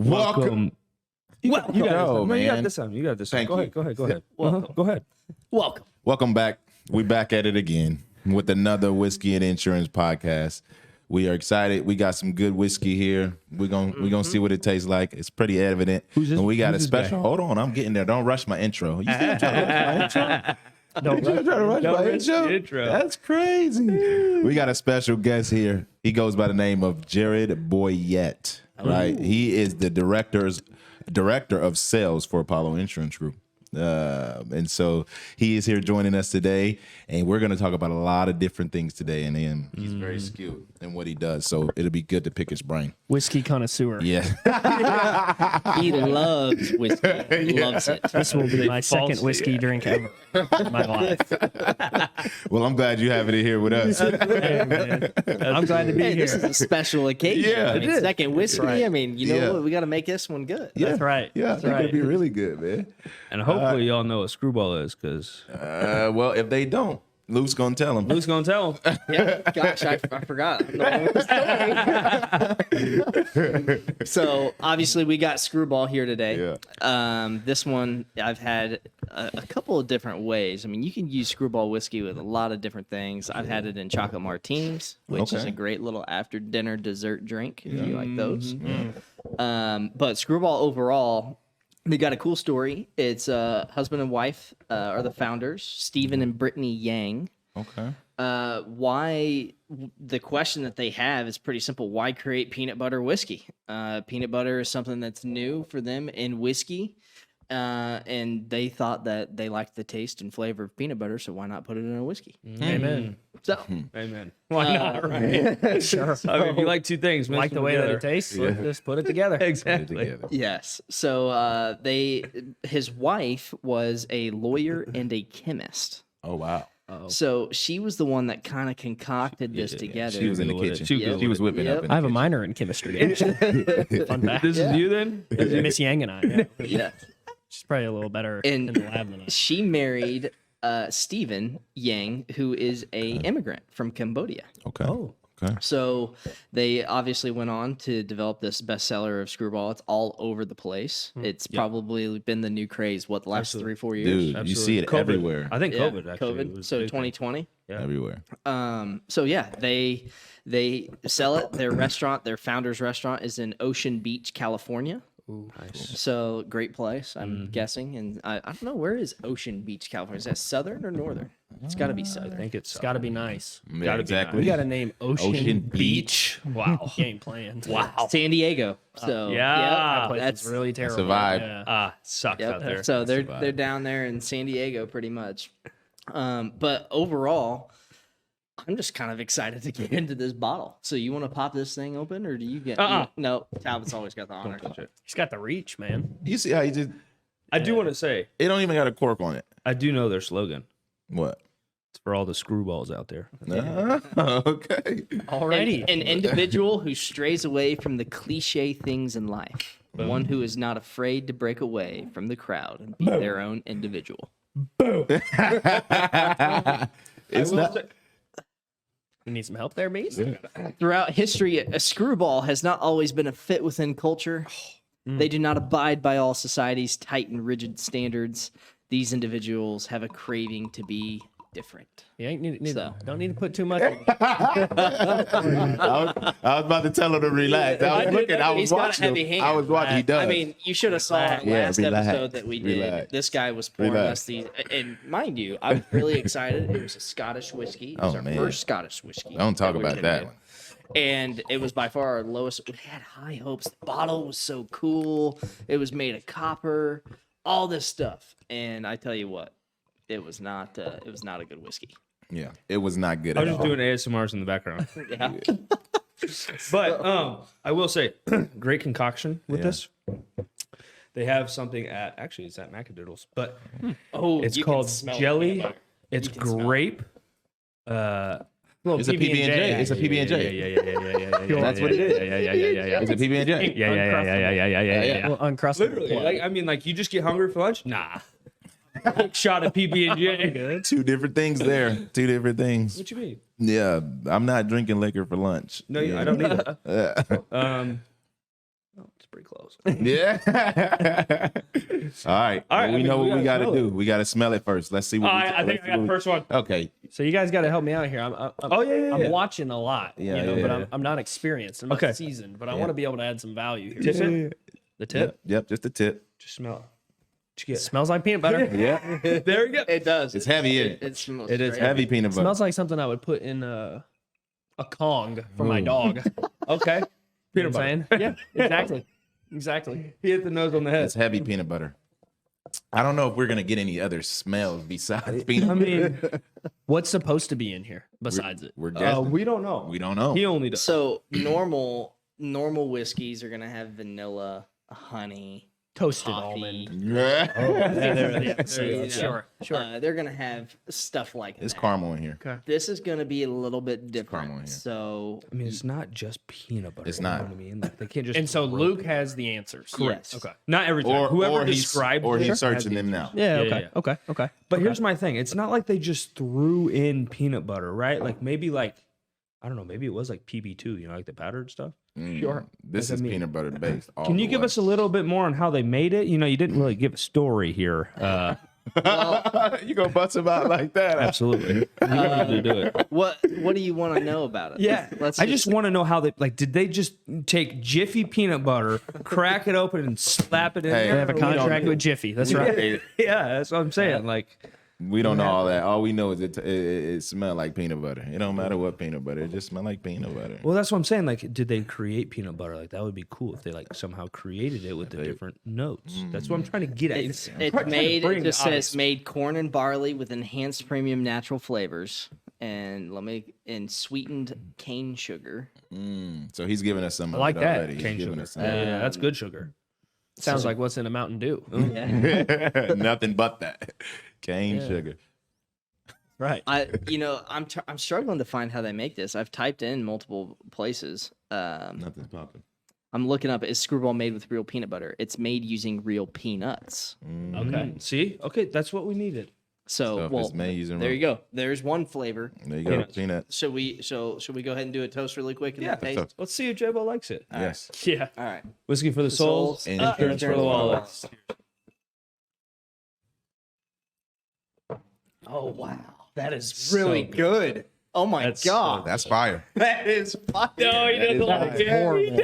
Welcome. You got this one. You got this one. Thank Go you. ahead. Go ahead. Go ahead. Welcome. Go ahead. Welcome back. We back at it again with another Whiskey and Insurance podcast. We are excited. We got some good whiskey here. We're gonna see what it tastes like. It's pretty evident. And we got a special. Guy? Hold on, I'm getting there. Don't rush my intro. You see I'm trying to rush my intro? Don't rush my intro. That's crazy. We got a special guest here. He goes by the name of Jared Boyette. Right. He is the director of sales for Apollo Insurance Group. And so he is here joining us today, and we're going to talk about a lot of different things today. And he's very skilled in what he does, so it'll be good to pick his brain. Whiskey connoisseur. Yeah. He loves whiskey. He loves it. This will be my second whiskey drink ever in my life. Well, I'm glad you have it here with us. Hey, man. I'm glad to be here. This is a special occasion. Yeah. I mean, second whiskey. Right. I mean, you know what? We got to make this one good. Yeah. That's right. Yeah, That's I think right. it'll be really good, man. And hopefully y'all know what Skrewball is, because Well, if they don't, Luke's going to tell them. Luke's going to tell him. Yeah. Gosh, I forgot. I'm the one with the story. So obviously we got Skrewball here today. Yeah. This one I've had a couple of different ways. I mean, you can use Skrewball whiskey with a lot of different things. I've had it in chocolate martinis, which is Okay. a great little after dinner dessert drink if you like those. But Skrewball overall, they got a cool story. It's husband and wife are the founders, Stephen and Brittany Yang. Okay. Why the question that they have is pretty simple. Why create peanut butter whiskey? Peanut butter is something that's new for them in whiskey. And they thought that they liked the taste and flavor of peanut butter, so why not put it in a whiskey? Amen. So, Amen. Why not? Right? Sure. I mean, if you like two things, mix Like the them way that together. it tastes, let's just put it together. Exactly. yes. So his wife was a lawyer and a chemist. Oh, wow. So she was the one that kind of concocted this together. She was in the Good with kitchen. it. Too good She with was it. whipping up in I the have a kitchen. minor in chemistry. Fun fact. This is you then? Miss Yang and I. Yeah. Yeah. She's probably a little better And in the lab than I. she married Stephen Yang, who is a immigrant from Cambodia. Okay. Oh. Okay. So they obviously went on to develop this bestseller of Skrewball. It's all over the place. It's probably been the new craze. What, the last 3-4 years? Dude, you Absolutely. see it COVID. everywhere. I think Yeah, COVID, actually. COVID. was So a big thing. 2020. Yeah. Everywhere. So yeah, they sell it. Their restaurant, their founder's restaurant, is in Ocean Beach, California. Nice. So great place, I'm guessing. And I don't know, where is Ocean Beach, California? Is that southern or northern? It's got to be I southern. think It's got to be nice. Yeah, Gotta be exactly. We got to name Ocean Beach. Wow. Game plan. Wow. San Diego. So yeah. That place that's is really terrible. a vibe. Yeah. Sucks Yep. out there. So That's a they're vibe. down there in San Diego pretty much. But overall, I'm just kind of excited to get into this bottle. So you want to pop this thing open, or do you get? No, Talbot's always got the honor. He's got the reach, man. You see how you just, I do want to say, it don't even got a cork on it. I do know their slogan. What? It's for all the Skrewballs out there. Okay. Already. An individual who strays away from the cliche things in life. One who is not afraid to break away from the crowd and be their own individual. It's not. You need some help there, Beast? Throughout history, a Skrewball has not always been a fit within culture. They do not abide by all society's tight and rigid standards. These individuals have a craving to be different. You ain't So. don't need to put too much. I was about to tell her to relax. I was looking. I was He's got a watching. heavy him. hand. I was watching. He does. I mean, you should have saw Relax. last relax. episode that we did. Relax. This guy was pouring Relax. us these, and mind you, I'm really excited. It was a Scottish whiskey. It was Oh, our man. first Scottish whiskey. Don't talk we about did. that one. And it was by far our lowest. We had high hopes. The bottle was so cool. It was made of copper. All this stuff, and I tell you what, it was not. It was not a good whiskey. Yeah, it was not good I at was just all. doing ASMRs in the background. Yeah. But I will say, great concoction with Yeah. this. They have something actually it's at Macadoodles, but Oh, it's you can called smell the jelly. peanut butter. It's You can smell it. grape. It's a PB&J. It's a PB&J. Yeah. That's what it is. Yeah. It's a PB&J. Yeah. Well, uncrustable. Literally, like you just get hungry for lunch? Nah. Quick shot of PB&J. Good. Two different things there. Two different things. What you mean? Yeah, I'm not drinking liquor for lunch. No, Yeah. I don't need it. pretty close. Yeah. All right. All right, Well, I we mean, know we what we got gotta to smell do. it. We got to smell it first. Let's see what I think I got the first one. Okay. So you guys got to help me out here. I'm watching a lot, Yeah, but yeah. I'm not experienced. I'm not Okay. seasoned, but I want to be able to add some value here. Tip it. The tip Yep. Just the tip. Just smell it. What you get? smells like peanut butter. Yeah. There we go. It does. It's heavy, isn't it? It smells It is great. Heavy peanut butter. Smells like something I would put in a Kong for my Ooh. dog. Okay. You know what I'm saying? Yeah, exactly. Exactly. He hit the nose on the head. It's heavy peanut butter. I don't know if we're gonna get any other smells besides peanut I butter. mean, What's supposed to be in here besides it? We're guessing. we don't know. We don't know. He only does. So normal whiskeys are gonna have vanilla, honey, Toasted coffee. almond. Yeah. Sure. They're gonna have stuff like It's that. caramel in here. This is gonna be a little bit caramel different. in here. So I mean, it's not just peanut butter. It's you know not. what I mean? Like, they can't just. And so throw Luke it. has the answers. yes. Okay. Not every time. Whoever described or it he's has searching the them answers. now. Yeah. Yeah, Okay. yeah. Okay. Okay. But here's my thing. It's not like they just threw in peanut butter, right? Like maybe I don't know. Maybe it was like PB2, you know, like the powdered stuff. Sure. This What is does that mean? peanut butter based. all Can the you give way. us a little bit more on how they made it? You know, you didn't really give a story here. You gonna bust him out like that? Absolutely. You don't need to do it. What do you want to know about it? Yeah. Let's I just want to know how did they just take Jiffy peanut butter, crack it open, and slap it in Hey, there? They have a contract with Jiffy. That's right. Hey, Yeah, that's what I'm saying. Like, we don't know all that. All we know is it smells like peanut butter. It don't matter what peanut butter. It just smells like peanut butter. well, that's what I'm saying. Like, did they create peanut butter? Like, that would be cool if they like somehow created it with the different notes. That's what I'm trying to get at. It's trying to made. bring It just honest- says made corn and barley with enhanced premium natural flavors and sweetened cane sugar. So he's giving us some. I like of it that. already. He's cane giving sugar. us some. Yeah, that's good sugar. Sounds like what's in a Mountain Dew. Yeah. Nothing but that cane sugar. Right. I'm struggling to find how they make this. I've typed in multiple places. Nothing's popping. I'm looking up, is Skrewball made with real peanut butter? It's made using real peanuts. Okay. See? Okay, that's what we needed. So, if it's made using there real- you go. There's one flavor. There you go. Peanuts. Should we go ahead and do a toast really quick and Yeah. then taste? Let's see if J-Bo likes it. Yes. Yeah. All right. Whiskey for the souls, And insurance for the wallets. Oh wow, That is really good. Oh my That's god, That's fire. that is fire. No, he doesn't like it. horrible.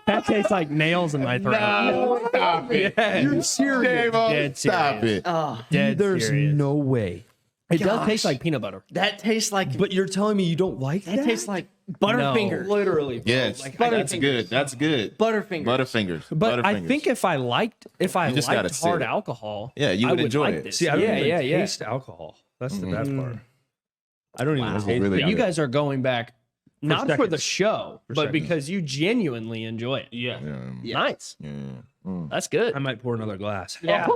That tastes like nails in my throat. Stop it. You're serious. Dead Stop serious. it. Oh, Dead There's serious. no way. It does Gosh. taste like peanut butter. that tastes like But you're telling me you don't like that? that tastes like Butterfingers. Literally. bro. Yes. Like, That's good. That's good. Butterfingers. Butterfingers. But I Butterfingers. think if I liked just gotta hard sit it. alcohol, Yeah, you I would enjoy like it. this. see, I don't even yeah. taste alcohol. That's the bad part. I don't even Wow. taste Really it. But you guys are going back not for the seconds. show, but seconds. because you genuinely enjoy it. Yeah. Yeah. Nice. Yeah. That's good. I might pour another glass. Yeah.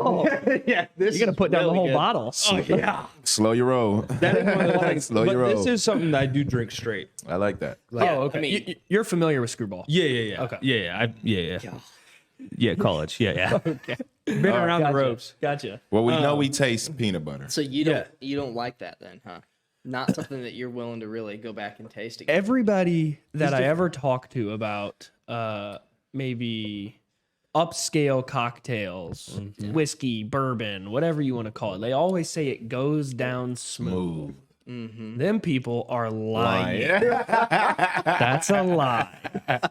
Yeah, this You're gonna put down the whole bottle. Oh, yeah. Slow your roll. That is one of the things. Slow But your roll. this is something that I do drink straight. I like that. Like, Oh, okay. I mean- You're familiar with Skrewball. Yeah. Okay. Yeah. Yeah, college. Yeah. Okay. Been around Gotcha. the ropes. Gotcha. Well, we know we taste peanut butter. So you don't like that then, huh? Not something that you're willing to really go back and taste again. Everybody that I ever talked to about maybe upscale cocktails, whiskey, bourbon, whatever you want to call it, they always say it goes down smooth. Them people are lying. That's a lie.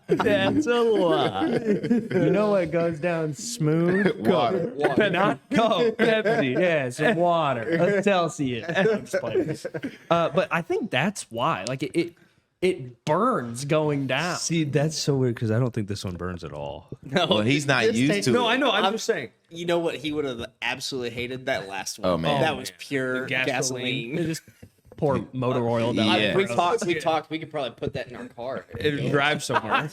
That's a lie. You know what goes down smooth? Water. Not Coke, Pepsi, yeah, some water, a Celsius. I'm just playing. But I think that's why. Like it burns going down. See, that's so weird because I don't think this one burns at all. No, Well, he's not this used tastes- to No, it. I know. I'm just saying. You know what? He would have absolutely hated that last one. Oh, man. that was pure The gasoline. gasoline. Just pour motor oil down. Yeah. We talked. We could probably put that in our car. It drives somewhere.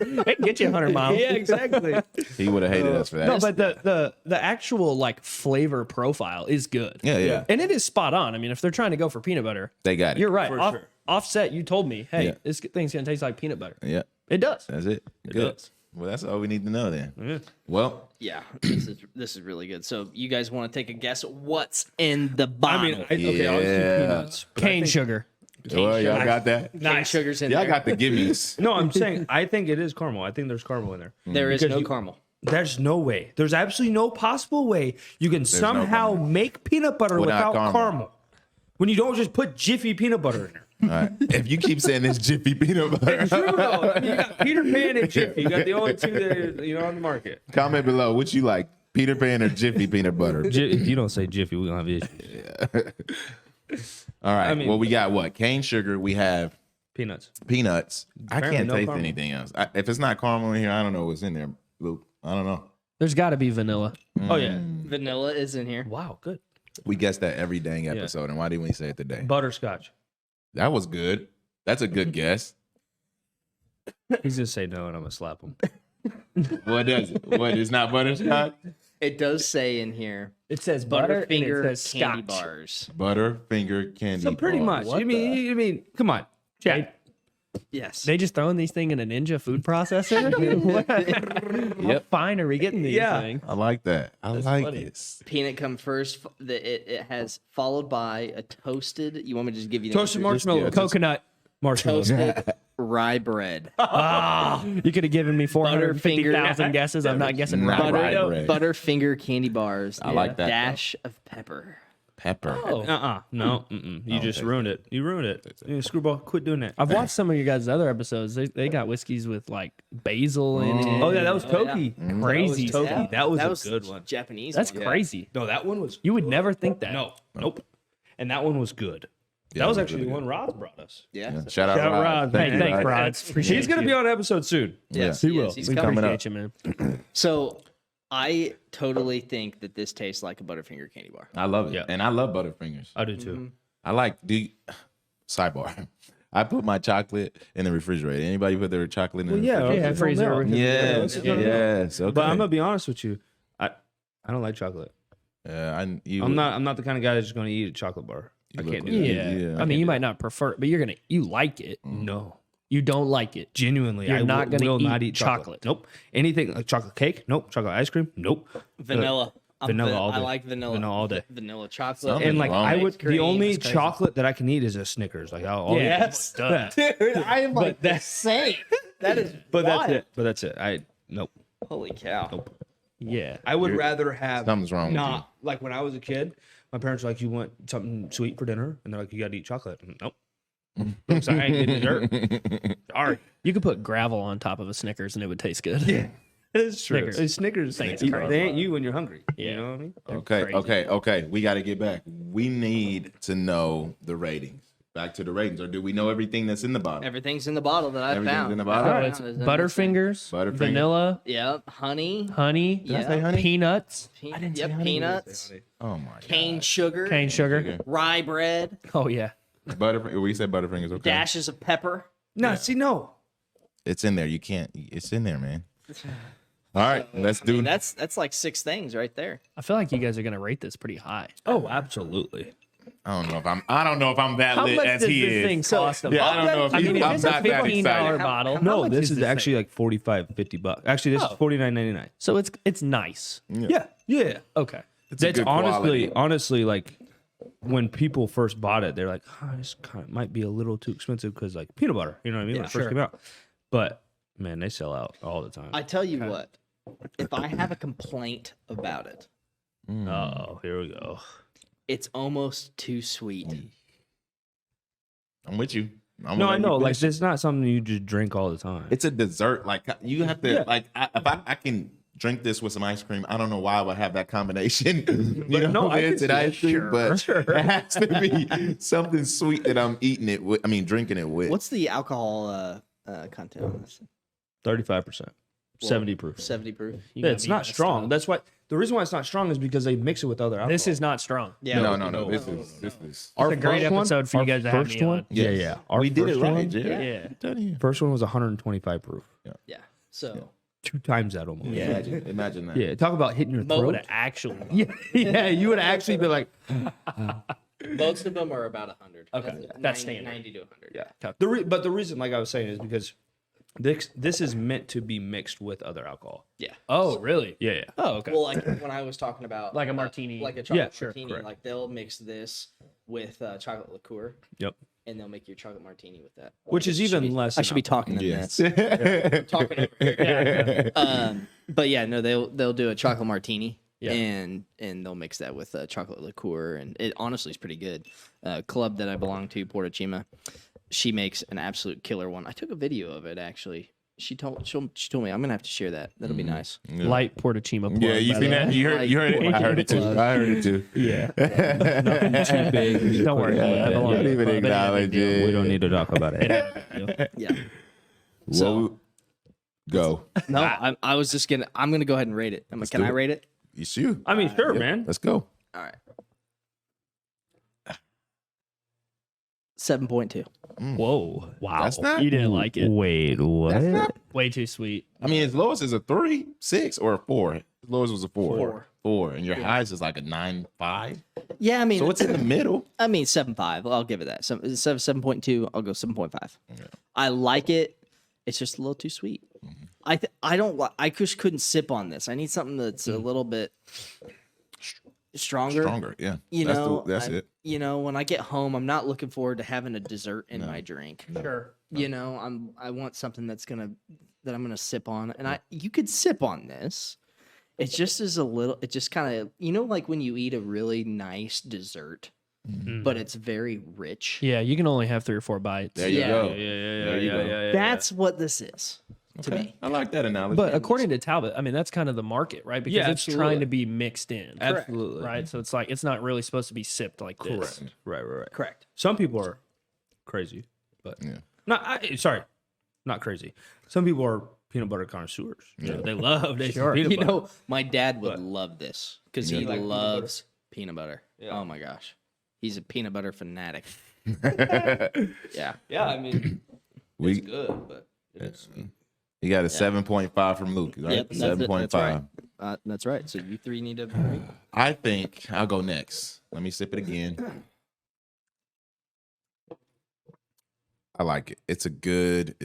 It can get you 100 miles. Yeah, exactly. He would have hated us for that. No, but the actual like flavor profile is good. yeah. And it is spot on. I mean, if they're trying to go for peanut butter, They got it. you're right. For sure. Offset, you told me, hey, Yeah. this thing's gonna taste like peanut butter. Yeah. It does. That's it. Good. does. Well, that's all we need to know then. Well, Yeah, this is really good. So you guys want to take a guess? What's in the bottle? I mean, okay, obviously Yeah. peanuts. but I Cane think sugar. Well, y'all got that. Cane sugar's in Y'all there. got the gimmies. No, I'm saying I think it is caramel. I think there's caramel in there. There is Because no you- caramel. There's no way. There's absolutely no possible way you can somehow caramel. make peanut butter Without without caramel. When you don't just put Jiffy peanut butter in there. All right. If you keep saying this Jiffy peanut butter, True though. I mean, you got Peter Pan and Jiffy. You got the only two that are, on the market. comment below what you like, Peter Pan or Jiffy peanut butter. If you don't say Jiffy, we gonna have issues. All right. I mean- well, we got what? Cane sugar. We have Peanuts. peanuts. I Apparently can't no taste caramel. anything else. If it's not caramel in here, I don't know what's in there, Luke. I don't know. There's got to be vanilla. Oh yeah. Vanilla is in here. Wow, good. We guess that every dang episode, and why didn't we say it today? Butterscotch. That was good. That's a good guess. He's gonna say no, and I'm gonna slap him. What does it? What is not butterscotch? It does say in here It says butter and it Butterfinger says candy scotch. bars. Butterfinger candy. So pretty bar. much. What You mean, come on, Jack. Yes. They just throwing these things in a Ninja food processor? How Yep. fine are we getting these Yeah. things? I like that. I like funny. this. Peanut come first. It has followed by a toasted. You want me to just give you the Toasted answers? marshmallow. yeah, Coconut. Marshmallow. Toasted rye bread. You could have given me 450,000 guesses. I'm not guessing Not right. rye bread. Butterfinger candy bars. I like that, Dash of pepper. Pepper. No. You just ruined it. You ruined it. Screwball, quit doing that. I've watched some of your guys' other episodes. They got whiskeys with like basil in it. Oh yeah, that was Toki. Crazy. That was Toki. That was That a good one. Japanese. That's one. crazy. No, that one was. You would never think that. No, nope. And that one was good. Yeah, That was it was actually really the one Rod brought us. Yeah. Yeah. Shout out, Shout out Rod. Rod. Hey, you, thanks, Rod. Rods. Appreciate He's gonna you. be on an episode soon. Yes, Yeah. he will. is. He's We coming. coming up. Appreciate you, man. So I totally think that this tastes like a Butterfinger candy bar. I love it. Yeah. And I love Butterfingers. I do too. I like sidebar. I put my chocolate in the refrigerator. Anybody put their chocolate in the refrigerator? Yeah, freezer. Yes. Yes. Okay. But I'm gonna be honest with you. I don't like chocolate. I'm not the kind of guy that's just gonna eat a chocolate bar. I can't do that. Yeah. I mean, you might not prefer it, but you like it. No. You don't like it. Genuinely, You're I not gonna will not eat eat chocolate. chocolate. Nope. Anything like chocolate cake? Nope. Chocolate ice cream? Nope. Vanilla. Vanilla all I day. like vanilla. Vanilla all day. Vanilla chocolate. Something And like wrong I with would, the only crazy. chocolate that I can eat is a Snickers. Like I'll eat Yes. done. Dude, I am like the same. That is But wild. that's it. But that's it. Nope. Holy cow. Yeah. I would rather have Something's wrong with not like when I was a kid. My parents were like, "You want something sweet for dinner?" And they're like, "You got to eat chocolate." Nope. I'm sorry, I ain't getting dessert. Sorry. You could put gravel on top of a Snickers and it would taste good. Yeah, it is true. Snickers. Snickers. Think it's They crazy. ain't you when you're hungry. Yeah. You know what I mean? Okay. We got to get back. We need to know the ratings. Back to the ratings. Or do we know everything that's in the bottle? Everything's in the bottle that I Everything's found. in the bottle? Oh, it's Butterfingers, Butterfinger. vanilla, Yep. Honey. honey, Did I say honey? peanuts, Peanuts. Oh my god. Cane sugar. cane sugar. Rye bread. Oh yeah. Butterfinger. We said Butterfingers. Okay. Dashes of pepper. No, see, no. It's in there. You can't. It's in there, man. All right. Let's do. That's like 6 things right there. I feel like you guys are gonna rate this pretty high. Oh, absolutely. I don't know if I'm that How lit much as does he this is. thing cost? Yeah, I don't know if I mean, if I'm it's a not that $15 excited. bottle, how No, much this is this actually thing? like $45-$50. Actually, this is $49.99. So it's nice. Yeah. Okay. It's a That's good quality. honestly, like when people first bought it, they're like, oh, this kind of might be a little too expensive because like peanut butter, you know what I mean? When it first sure. came out. But man, they sell out all the time. I tell you what. If I have a complaint about it, Oh, here we go. it's almost too sweet. I'm with you. No, I know. Like it's not something you just drink all the time. it's a dessert. Like you have to Yeah. like. If I can drink this with some ice cream, I don't know why I would have that combination. you know, no, I can it's an see ice it. cream, Sure, but sure. it has to be something sweet that I'm eating it with. I mean, drinking it with. What's the alcohol content on this? 35%, 70 proof. 70 proof. You Yeah, gotta it's be not messed strong. up. That's why the reason why it's not strong is because they mix it with other alcohol. This is not strong. Yeah. No. This is. our a great first one- episode for you our guys to have first me one. on. Yeah, Yes. yeah. Our We did it first right, one- Jerry. Yeah. I'm telling you. First one was 125 proof. Yeah. So 2 times that almost. Yeah. Imagine that. Yeah, talk about hitting your Mo would throat. have actually. Yeah, you would actually be like, most of them are about 100. Okay. That's 90, standard. 90 to 100. yeah. But the reason, like I was saying, is because this is meant to be mixed with other alcohol. Yeah. Oh, really? Yeah, yeah. Oh, okay. Well, like when I was talking about Like a martini. like a chocolate Yeah, sure, martini, correct. like they'll mix this with chocolate liqueur, Yep. and they'll make your chocolate martini with that. Which is even less. I should be talking in Yes. this. Talking over here. But yeah, no, they'll do a chocolate martini. Yeah. And they'll mix that with chocolate liqueur, and it honestly is pretty good. Club that I belong to, Porta Chima, she makes an absolute killer one. I took a video of it actually. She told me I'm gonna have to share that. That'll be nice. Light Portachima. Yeah, you seen that? You heard it? I heard it too. I heard it too. Yeah. Nothing too big. Don't worry about it. I belong Don't to the even club. acknowledge it. We don't need to talk about it. Yeah. So, go. No, I was just gonna. I'm gonna go ahead and rate it. Can do I it. rate it? You shoot. I mean, sure, man. Let's go. All right. 7.2. Whoa. Wow. That's not. You didn't like it. Wait, what? That's not. Way too sweet. I mean, as low as is a 3, 6, or a 4. As low as was a 4. Four. 4, and your highest is like a 9.5. Yeah, I mean, So it's in the middle. I mean, 7.5. I'll give it that. 7.2. I'll go 7.5. I like it. It's just a little too sweet. I just couldn't sip on this. I need something that's a little bit stronger. Stronger, yeah. You that's know, that's I- it. You know, when I get home, I'm not looking forward to having a dessert in my drink. Sure. You know, I want something that I'm gonna sip on, and you could sip on this. It just is a little. It just kind of, you know, like when you eat a really nice dessert, but it's very rich. Yeah, you can only have 3 or 4 bites. There you Yeah. go. Yeah. There you go. That's what this is to me. I like that analogy. But according to Talbot, I mean, that's kind of the market, right? Because Yeah, it's absolutely. trying to be mixed in. Absolutely. Right? So it's like, it's not really supposed to be sipped like this. Right. Correct. Some people are crazy, but Yeah. not crazy. Some people are peanut butter connoisseurs. You know, they love peanut You butter. know, my dad would love this because he like loves peanut butter. Oh my gosh, he's a peanut butter fanatic. Yeah. Yeah, I mean, we it's good, but it's you got a 7.5 from Luke, right? Yep, that's it. 7.5. That's right. That's right. So you three need to rate. I think I'll go next. Let me sip it again. I like it. It's a good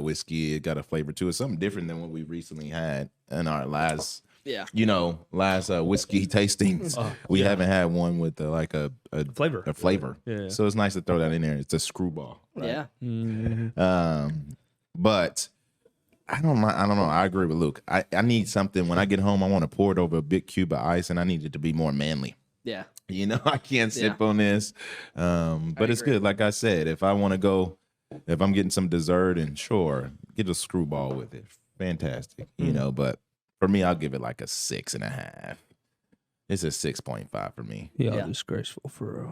whiskey. It got a flavor to it. Something different than what we recently had in our last whiskey tastings. We haven't had one with like a flavor. a flavor. Yeah. So it's nice to throw that in there. It's a Skrewball. Yeah. But I don't know. I agree with Luke. I need something when I get home. I want to pour it over a big cube of ice, and I need it to be more manly. Yeah. You know, I can't sip on this. But it's good. Like I said, if I'm getting some dessert, and sure, get a Skrewball with it. Fantastic. You know, but for me, I'll give it like a 6.5. It's a 6.5 for me. Yeah, disgraceful for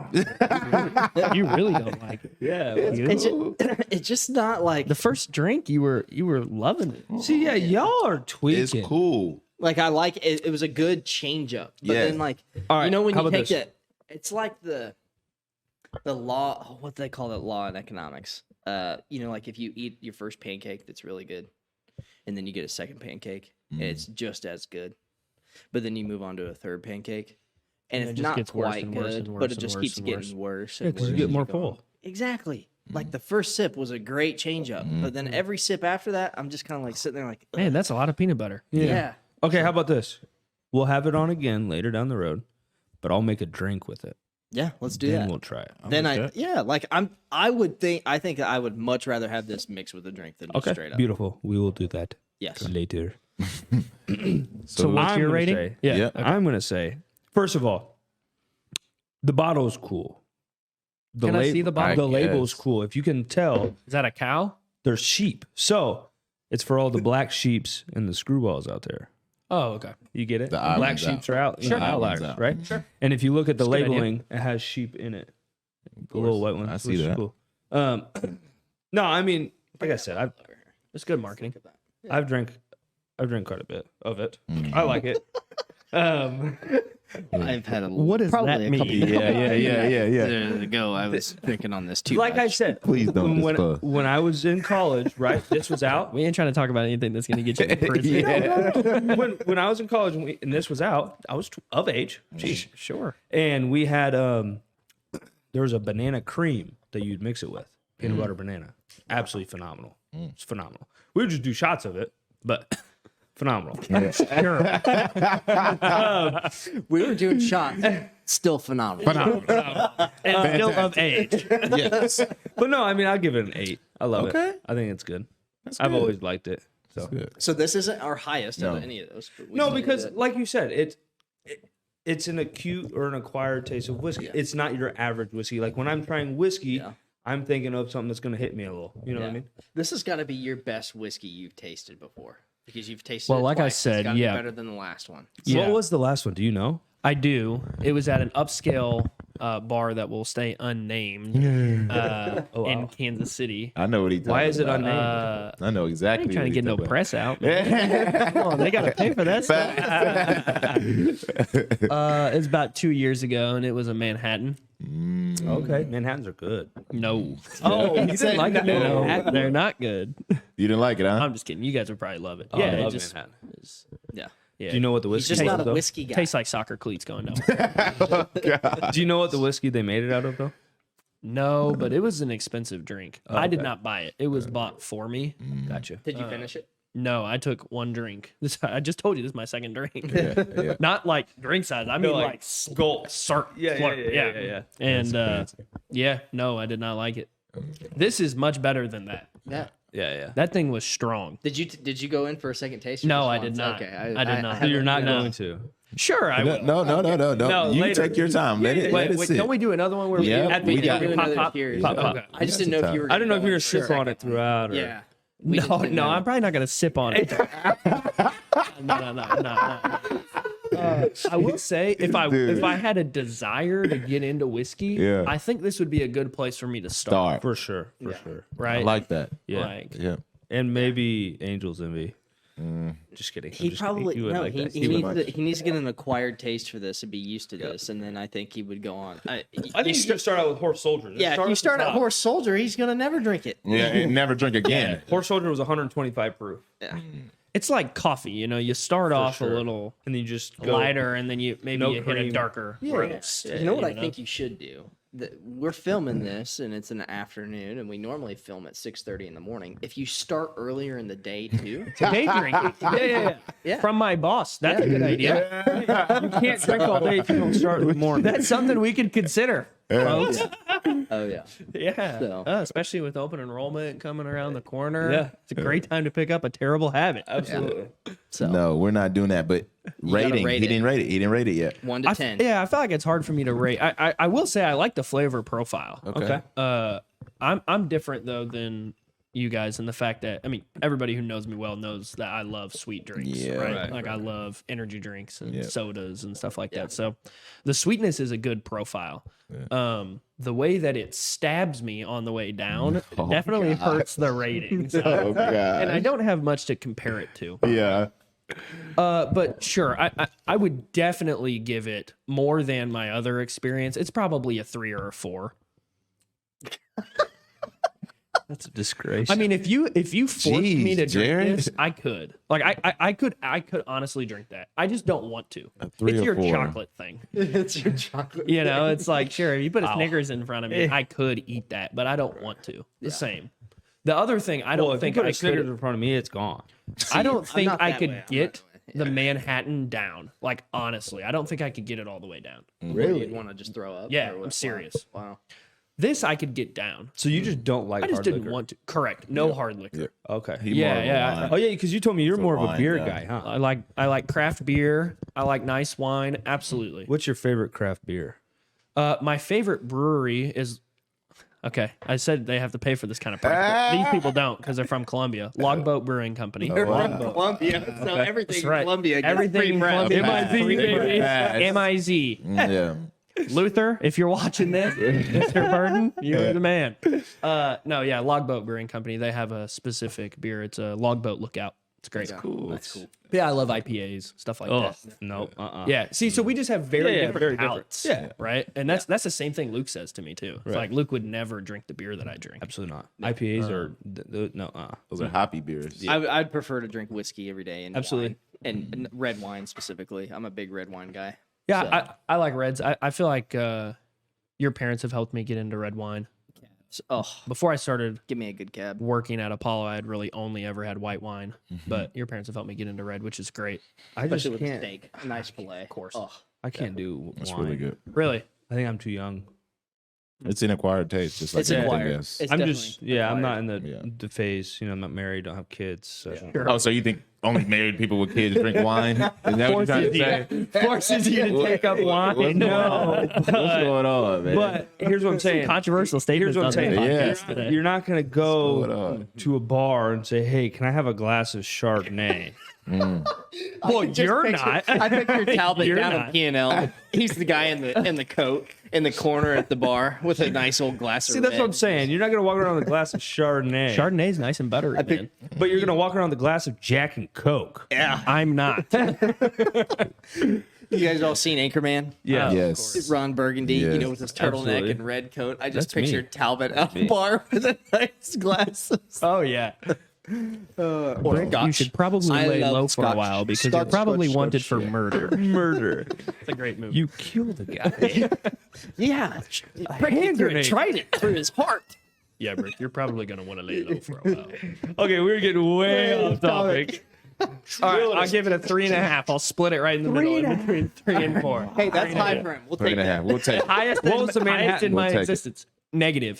You really don't like it. yeah. It's just not like The first drink, you were loving it. See, yeah, y'all are tweaking. It's cool. like I like it. It was a good change up. But Yeah. then like All right, you know when how you about take this? that, it's like the law. What do they call that law in economics? You know, like if you eat your first pancake, that's really good, and then you get a second pancake, and it's just as good. But then you move on to a third pancake, and And it it's just not gets worse quite and worse good, and but worse it and just worse keeps and getting worse. Yeah, and because you worse get as more go full. on. Exactly. Like the first sip was a great change up, but then every sip after that, I'm just kind of like sitting there like, Man, that's a lot of peanut butter. yeah. Okay, how about this? We'll have it on again later down the road, but I'll make a drink with it. Yeah, let's do Then that. we'll try it. Then I think I would much rather have this mixed with a drink than just Okay, straight up. beautiful. We will do that Yes. later. So what's I'm your gonna rating? say- Yeah. I'm going to say, first of all, the bottle is cool. Can I see the bottle? The label is guess. cool. If you can tell, Is that a cow? they're sheep. So it's for all the black sheeps and the screwballs out there. Oh, okay. You get it? The black islands sheeps out. are out. Sure. The outliers, Islands out. right? Sure. And if you look at the That's a good idea. labeling, it has sheep in it. The little white one. I see which is that. Cool. No, I mean, like I said, That's good marketing. I've drank quite a bit of it. Mm. I like it. I've had a What does probably that a couple mean? Yeah. ago. I was drinking on this too. Like I much. said, Please don't discuss. when I was in college, right? This was out. We ain't trying to talk about anything that's going to get you in prison. when I was in college and this was out, I was of age. Jeez. Sure. And we had there was a banana cream that you'd mix it with. Peanut butter banana. Absolutely phenomenal. It's phenomenal. We would just do shots of it, but phenomenal. We were doing shots. Still phenomenal. And still of age. Yes. But no, I mean, I'll give it an 8. I love Okay. it. I think it's good. I've always liked it. So So this isn't our highest No. of any of those. But we no, can do because that. like you said, it's an acute or an acquired taste of whiskey. Yeah. It's not your average whiskey. Like when I'm trying whiskey, Yeah. I'm thinking of something that's going to hit me a little. You know what I Yeah. mean? This has got to be your best whiskey you've tasted before because you've tasted. Well, it like I twice. said, it's gotta be yeah. better than the last one. So Yeah. what was the last one? Do you know? I do. It was at an upscale bar that will stay unnamed in Kansas City. I know what he's Why is it unnamed? I know I exactly. ain't trying to what get no he's press out. Come on, they got to pay for that stuff. It's about 2 years ago, and it was a Manhattan. Okay, Manhattans are good. No. Oh, you didn't like that? No, they're not good. You didn't like it, huh? I'm just kidding. You guys would probably love it. I Yeah, it love just Manhattan. Yeah. yeah. Do you know what the He's whiskey just was, not a though? whiskey guy. Tastes like soccer cleats going down. Do you know what the whiskey they made it out of, though? No, but it was an expensive drink. I did not buy it. It was bought for me. Gotcha. Did you finish it? No, I took one drink. I just told you this is my second drink. yeah. Not like drink size. I mean like gulp. slurp. Yeah, slurp. yeah. And yeah, no, I did not like it. This is much better than that. Yeah. Yeah. That thing was strong. Did you go in for a second taste? or No, just I once? did not. Okay, I did not. So you're not No. going to. Sure, I will. No. No, You later. take your time. Let it Wait, sit. don't we do another one where Yeah, we at the we end got we it. pop, Another pop, cheers. pop, pop. Okay. I just didn't know if you were. I don't know if you're going gonna for a sip on it second. throughout. Or... Yeah. No, I'm probably not gonna sip on it. No. I will say if I had a desire to get into whiskey, Yeah. I think this would be a good place for me to start. For sure. Right? I like that. Yeah. Like, Yeah. And maybe Angel's Envy. Just kidding. He probably you would no. like He, that. he, would needs like to, he needs to get an acquired taste for this and be used to this, and then I think he would go on. I think you should start out with Horse Soldier. Yeah, if you start at Horse Soldier, he's gonna never drink it. Yeah. And never drink again. Horse Soldier was 125 proof, Yeah. it's like coffee, you start off sure. a little and then you just go. lighter and then you No hit a cream. darker roast. You know what I think you should do? We're filming this, and it's an afternoon, and we normally film at 6:30 in the morning. If you start earlier in the day too, Day drinking. Yeah. Yeah. From my boss. That's a good idea. You can't drink all day if you don't start in the morning. That's something we could consider, folks. oh yeah, Yeah. So- Especially with open enrollment coming around the corner. Yeah. It's a great time to pick up a terrible habit. Absolutely. so No, we're not doing that. But rating. rate He it. didn't rate it. He didn't rate it yet. 1 to 10. Yeah, I feel like it's hard for me to rate. I will say I like the flavor profile. Okay. I'm different though than you guys in the fact that everybody who knows me well knows that I love sweet drinks. Yeah, right. Like I love energy drinks and Yeah. sodas and stuff like that. So the sweetness is a good profile. The way that it stabs me on the way down definitely hurts the rating. So- Oh God. and I don't have much to compare it to. Yeah. But sure, I would definitely give it more than my other experience. It's probably a 3 or a 4. That's a disgrace. I mean, if you forced me to Jeez, drink Jared. this, I could. Like I could honestly drink that. I just don't want to. 3 It's or your 4. chocolate thing. It's your chocolate. It's like sure, if you put a Snickers in front of me, I could eat that, but I don't want to. The same. The other thing I don't well, if think you put I a Snickers could. in front of me, it's gone. I don't I'm think not I that could way. I'm not get that way. the Manhattan down. Like honestly, I don't think I could get it all the way down. Really? You'd want to just throw up? Yeah, or what? I'm serious. Wow. This I could get down. So you just don't like I just hard didn't liquor. want to. Correct. No hard liquor. Okay. He Yeah, more of a yeah. wine. Oh yeah, because you told me you're more of a wine beer guy. guy, huh? I like craft beer. I like nice wine. Absolutely. What's your favorite craft beer? My favorite brewery is. Okay, I said they have to pay for this kind of price. But these people don't because they're from Columbia. Logboat Brewing Company. Columbia. So everything That's right. in Columbia gets Everything free in press. Columbia. MIZ, baby. M-I-Z. Yeah. Luther, if you're watching this, Mr. Burden, you're the man. No, yeah, Logboat Brewing Company. They have a specific beer. It's a Logboat Lookout. It's great. Cool. That's cool. Yeah, I love IPAs, stuff like Oh that. no. Yeah. See, so we just have very Yeah, different very different. palates. Yeah. Right. And that's the same thing Luke says to me too. It's Right. like Luke would never drink the beer that I drink. Absolutely not. IPAs are no. Those are hoppy beers. I'd prefer to drink whiskey every day and Absolutely. wine. And red wine specifically. I'm a big red wine guy. Yeah, So- I like reds. I feel like your parents have helped me get into red wine. Before I started give me a good cab. working at Apollo, I had really only ever had white wine. But your parents have helped me get into red, which is great. I just Especially with can't. steak, a nice fillet. Of course. I can't do That's wine. really good. Really? I think I'm too young. It's an acquired taste, just like It's anything acquired. else. It's I'm definitely just I'm not in acquired. the phase. I'm not married, don't have kids. So. Oh, so you think only married people with kids drink wine? Is that what you're trying to say? Forces you to take up wine. No, What's going on, man? but here's what I'm saying. Controversial statements. Here's what I'm on the saying. Yeah. podcast today. You're not gonna going go on? to a bar and say, "Hey, can I have a glass of Chardonnay?" Well, you're not. I picture Talbot You're down not. at P&L. He's the guy in the coat in the corner at the bar with a nice old glass of See, that's what I'm red. saying. You're not gonna walk around with a glass of Chardonnay, Chardonnay's nice and buttery, man. but you're gonna walk around with a glass of Jack and Coke. Yeah. I'm not. You guys all seen Anchorman? Yeah. Yes. Ron Burgundy, you Yes. know, with his turtleneck Absolutely. and red coat. I just That's me. pictured Talbot at a bar with a nice glass. Oh yeah. Or You should probably I lay love low for a Scotch. while because you're Scotch, probably Scotch, wanted Scotch, for yeah. murder. Murder. It's a great movie. You killed the guy. Yeah, breaking through a trident through his heart. Yeah, Brick, you're probably gonna want to lay low for a while. Okay, we're getting way off topic. All right, I'll give it a 3.5. I'll split it right in the middle in between 3 and 4. Hey, that's high for him. We'll take that. We'll take it. Highest, What was the highest Manhattan? in my We'll take it. existence. Negative.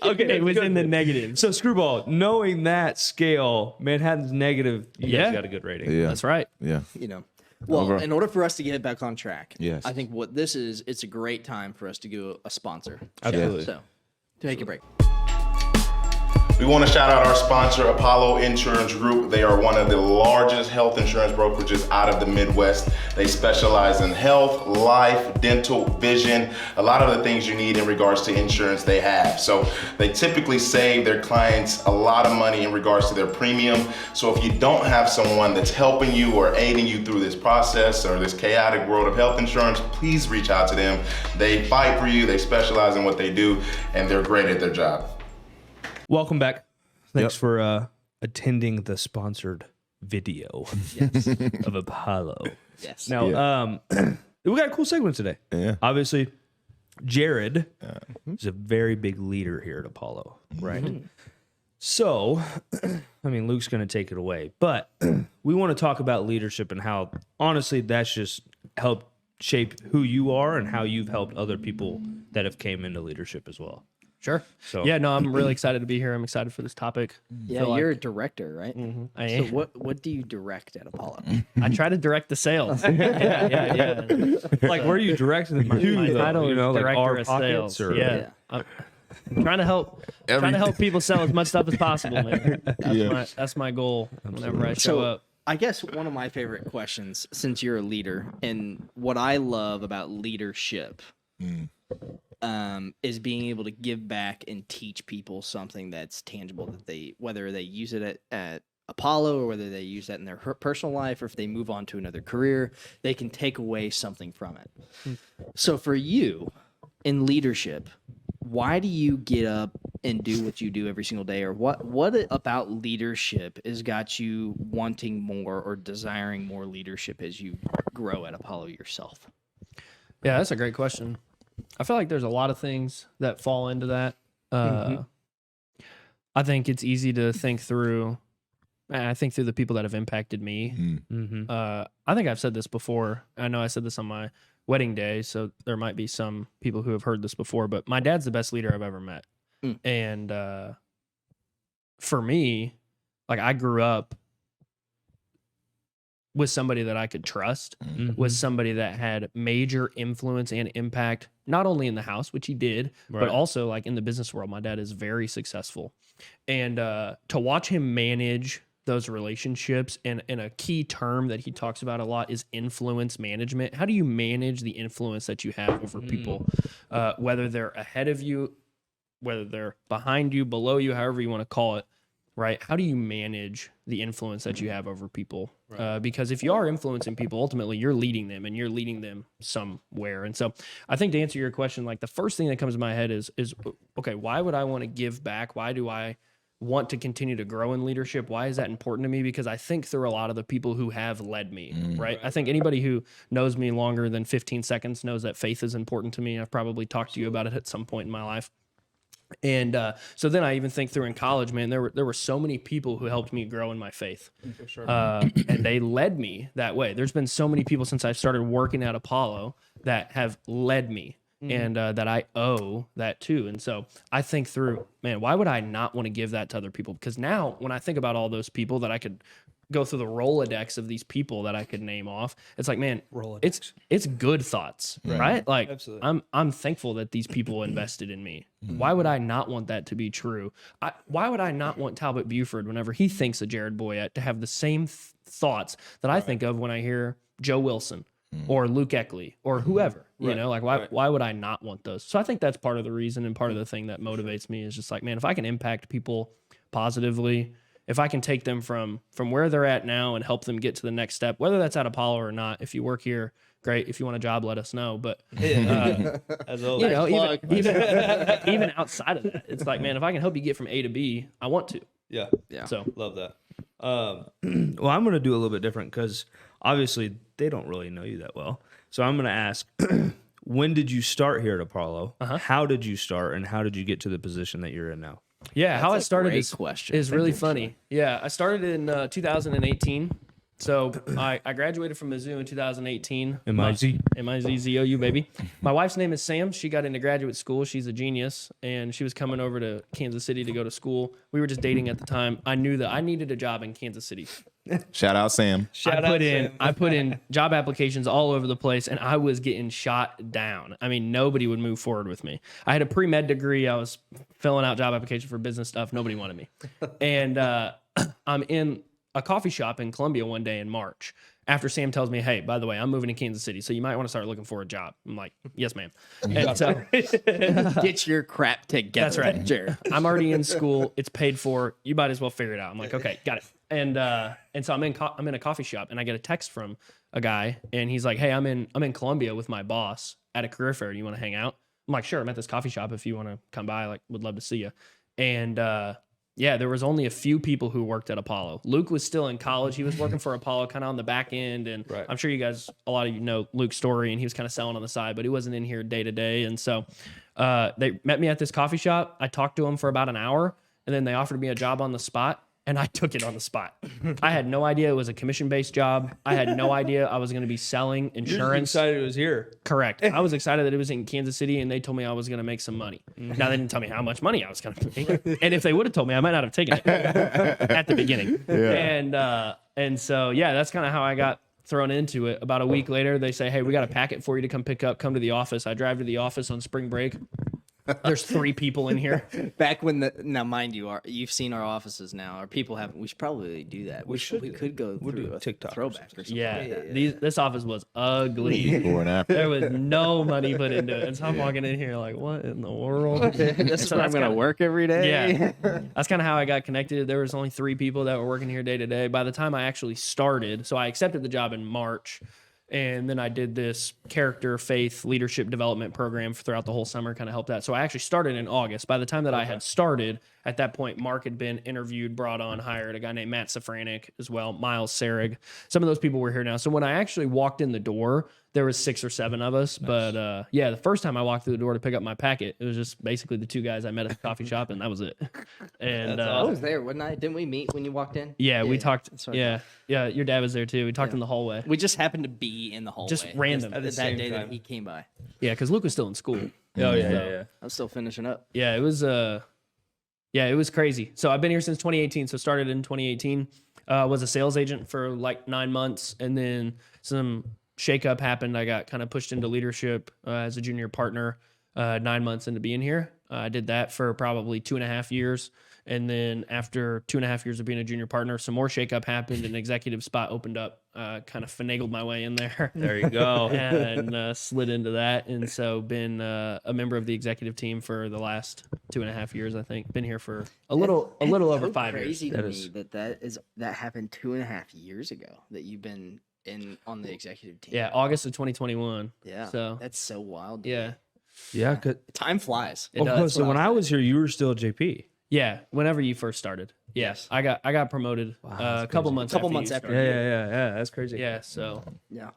Okay, It was in the negatives. So Skrewball, knowing that scale, Manhattan's negative. You Yeah. guys got a good rating. Yeah. That's right. Yeah. You know. Well, Over. in order for us to get back on track, Yes. I think what this is, it's a great time for us to go a sponsor. Absolutely. So, take a break. We want to shout out our sponsor, Apollo Insurance Group. They are one of the largest health insurance brokerages out of the Midwest. They specialize in health, life, dental, vision, a lot of the things you need in regards to insurance they have. So they typically save their clients a lot of money in regards to their premium. So if you don't have someone that's helping you or aiding you through this process or this chaotic world of health insurance, please reach out to them. They fight for you, they specialize in what they do, and they're great at their job. Welcome back. Thanks Yep. for attending the sponsored video of Apollo. Yes. Now, we got a cool segment today. Yeah. Obviously, Jared is a very big leader here at Apollo, right? So, I mean, Luke's going to take it away, but we want to talk about leadership and how, honestly, that's just helped shape who you are and how you've helped other people that have came into leadership as well. Sure. So- Yeah, no, I'm really excited to be here. I'm excited for this topic. Yeah, Feel like- you're a director, right? I So am. what do you direct at Apollo? I try to direct the sales. yeah. Like, where are you directing them to, My though? title You is know, like director our of pockets sales. or Yeah. I'm trying to help people sell as much stuff as possible, man. That's my goal whenever I show up. I guess one of my favorite questions, since you're a leader, and what I love about leadership is being able to give back and teach people something that's tangible that whether they use it at Apollo or whether they use that in their personal life or if they move on to another career, they can take away something from it. So for you in leadership, why do you get up and do what you do every single day, or what about leadership has got you wanting more or desiring more leadership as you grow at Apollo yourself? Yeah, that's a great question. I feel like there's a lot of things that fall into that. I think it's easy to think through. I think through the people that have impacted me. I think I've said this before. I know I said this on my wedding day, so there might be some people who have heard this before, but my dad's the best leader I've ever met. And for me, like, I grew up with somebody that I could trust, was somebody that had major influence and impact, not only in the house, which he did, but also like in the business world. My dad is very successful. And to watch him manage those relationships, and a key term that he talks about a lot is influence management. How do you manage the influence that you have over people, whether they're ahead of you, whether they're behind you, below you, however you want to call it, right? How do you manage the influence that you have over people? Because if you are influencing people, ultimately you're leading them and you're leading them somewhere. And so I think to answer your question, like, the first thing that comes to my head is okay, why would I want to give back? Why do I want to continue to grow in leadership? Why is that important to me? Because I think through a lot of the people who have led me, right? I think anybody who knows me longer than 15 seconds knows that faith is important to me. I've probably talked to you about it at some point in my life. And so then I even think through in college, man, there were so many people who helped me grow in my faith. For sure. And they led me that way. There's been so many people since I started working at Apollo that have led me. And that I owe that to. And so I think through, man, why would I not want to give that to other people? Because now when I think about all those people that I could go through the Rolodex of these people that I could name off, it's like, man, it's good thoughts, right? Like I'm thankful that these people invested in me. Why would I not want that to be true? Why would I not want Talbot Buford, whenever he thinks of Jared Boyette, to have the same thoughts that I think of when I hear Joe Wilson or Luke Eckley or whoever, you know, like why would I not want those? So I think that's part of the reason, and part of the thing that motivates me is just like, man, if I can impact people positively, if I can take them from where they're at now and help them get to the next step, whether that's at Apollo or not. If you work here, great. If you want a job, let us know. But As always. you know, even outside of that, it's like, man, if I can help you get from A to B, I want to. Yeah. So Love that. Well, I'm going to do a little bit different because obviously they don't really know you that well. So I'm going to ask, when did you start here at Apollo? How did you start, and how did you get to the position that you're in now? yeah, how I started great question. is really funny. Yeah, I started in 2018. So I graduated from Mizzou in 2018. M-I-Z-Z-O-U, baby. My wife's name is Sam. She got into graduate school. She's a genius, and she was coming over to Kansas City to go to school. We were just dating at the time. I knew that I needed a job in Kansas City. Shout out Sam. I put in job applications all over the place, and I was getting shot down. I mean, nobody would move forward with me. I had a pre-med degree. I was filling out job applications for business stuff. Nobody wanted me. And I'm in a coffee shop in Columbia one day in March after Sam tells me, hey, by the way, I'm moving to Kansas City, so you might want to start looking for a job. I'm like, yes, ma'am. And so Get your crap together. that's right. Jared. I'm already in school. It's paid for. You might as well figure it out. I'm like, okay, got it. And so I'm in a coffee shop, and I get a text from a guy, and he's like, hey, I'm in Columbia with my boss at a career fair. Do you want to hang out? I'm like, sure. I'm at this coffee shop. If you want to come by, like, would love to see you. And yeah, there was only a few people who worked at Apollo. Luke was still in college. He was working for Apollo kind of on the back end. And I'm sure you guys, a lot of you know Luke's story, and he was kind of selling on the side, but he wasn't in here day to day. And so they met me at this coffee shop. I talked to him for about an hour, and then they offered me a job on the spot. And I took it on the spot. I had no idea it was a commission-based job. I had no idea I was going to be selling insurance. Excited it was here. Correct. I was excited that it was in Kansas City, and they told me I was going to make some money. Now, they didn't tell me how much money I was going to make. And if they would have told me, I might not have taken it at the beginning. And so, yeah, that's kind of how I got thrown into it. About a week later, they say, hey, we got a packet for you to come pick up. Come to the office. I drive to the office on spring break. There's 3 people in here. Back when now, mind you, you've seen our offices now. Our people haven't. We should probably do that. We could go through a TikTok throwback or something. Yeah, this office was ugly. Before and after. There was no money put into it. And so I'm walking in here like, what in the world? This is where I'm going to work every day. Yeah. That's kind of how I got connected. There was only 3 people that were working here day to day. By the time I actually started, so I accepted the job in March. And then I did this character, faith, leadership development program throughout the whole summer, kind of helped that. So I actually started in August. By the time that I had started, at that point, Mark had been interviewed, brought on, hired a guy named Matt Safranek as well, Miles Serig. Some of those people were here now. So when I actually walked in the door, there was 6 or 7 of us. Nice. But yeah, the first time I walked through the door to pick up my packet, it was just basically the 2 guys I met at the coffee shop, and that was it. And I was there, wasn't I? Didn't we meet when you walked in? Yeah, we talked. Yeah, your dad was there too. We talked in the hallway. We just happened to be in the hallway. Just random. That day that he came by. Yeah, because Luke was still in school. Yeah. I was still finishing up. Yeah, it was it was crazy. So I've been here since 2018. So started in 2018. Was a sales agent for like 9 months, and then some shakeup happened. I got kind of pushed into leadership as a junior partner 9 months into being here. I did that for probably 2.5 years. And then after 2.5 years of being a junior partner, some more shakeup happened. An executive spot opened up, kind of finagled my way in there. There you go. And slid into that. And so been a member of the executive team for the last 2.5 years, I think. Been here for a little over 5 years. Crazy to me that happened 2.5 years ago, that you've been on the executive team. Yeah, August of 2021. Yeah. So that's so wild. Yeah. Yeah. Time flies. It does. So when I was here, you were still JP. Yeah, whenever you first started. Yes, I got promoted a couple months after. Yeah. That's crazy. Yeah, so Yeah.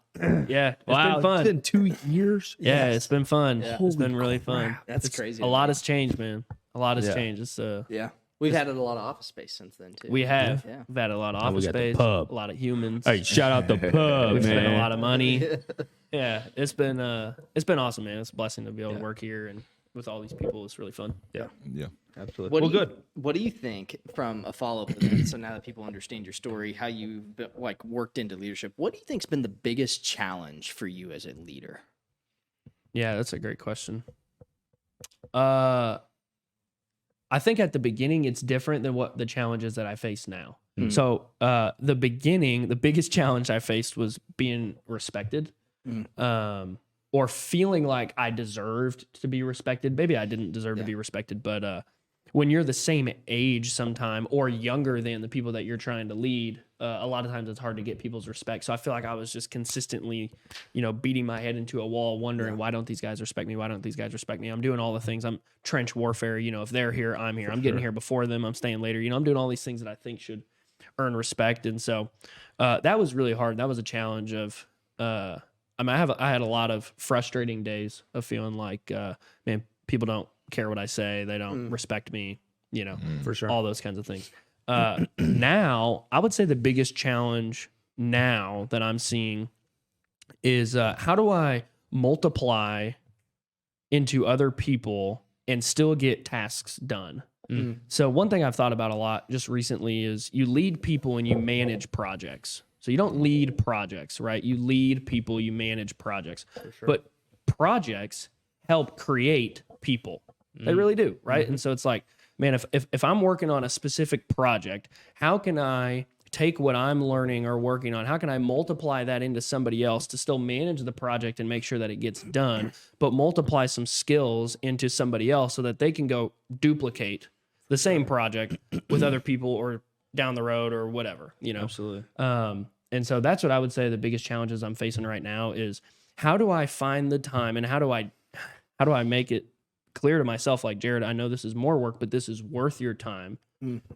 yeah, it's been fun. It's been 2 years. Yeah, it's been fun. Yeah. It's been really fun. That's crazy. A lot has changed, man. A lot has Yeah. changed. It's Yeah. We've added a lot of office space since then too. we have. Yeah. We've had a lot of we office got the space, pub. a lot of humans. Hey, shout out the pub, We've spent a man. lot of money. Yeah, it's been awesome, man. It's a blessing to be able to work here and with all these people. It's really fun. Yeah. Absolutely. What Well, do you, good. What do you think from a follow up to that? So now that people understand your story, how you've like worked into leadership, what do you think's been the biggest challenge for you as a leader? Yeah, that's a great question. I think at the beginning it's different than what the challenges that I face now. So the beginning, the biggest challenge I faced was being respected, or feeling like I deserved to be respected. Maybe I didn't deserve to be respected, but when you're the same age sometime or younger than the people that you're trying to lead, a lot of times it's hard to get people's respect. So I feel like I was just consistently, beating my head into a wall, wondering why don't these guys respect me? Why don't these guys respect me? I'm doing all the things. I'm trench warfare. If they're here, I'm here. I'm getting here before them. I'm staying later. I'm doing all these things that I think should earn respect. And so that was really hard. That was a challenge of, I had a lot of frustrating days of feeling like, man, people don't care what I say. They don't respect me, For sure. all those kinds of things. Now, I would say the biggest challenge now that I'm seeing is how do I multiply into other people and still get tasks done? So one thing I've thought about a lot just recently is you lead people and you manage projects. So you don't lead projects, right? You lead people, you manage projects. But projects help create people. They really do, right? And so it's like, man, if I'm working on a specific project, how can I take what I'm learning or working on, how can I multiply that into somebody else to still manage the project and make sure that it gets done, but multiply some skills into somebody else so that they can go duplicate the same project with other people or down the road or whatever, Absolutely. And so that's what I would say the biggest challenges I'm facing right now is how do I find the time and how do I make it clear to myself, like, Jared, I know this is more work, but this is worth your time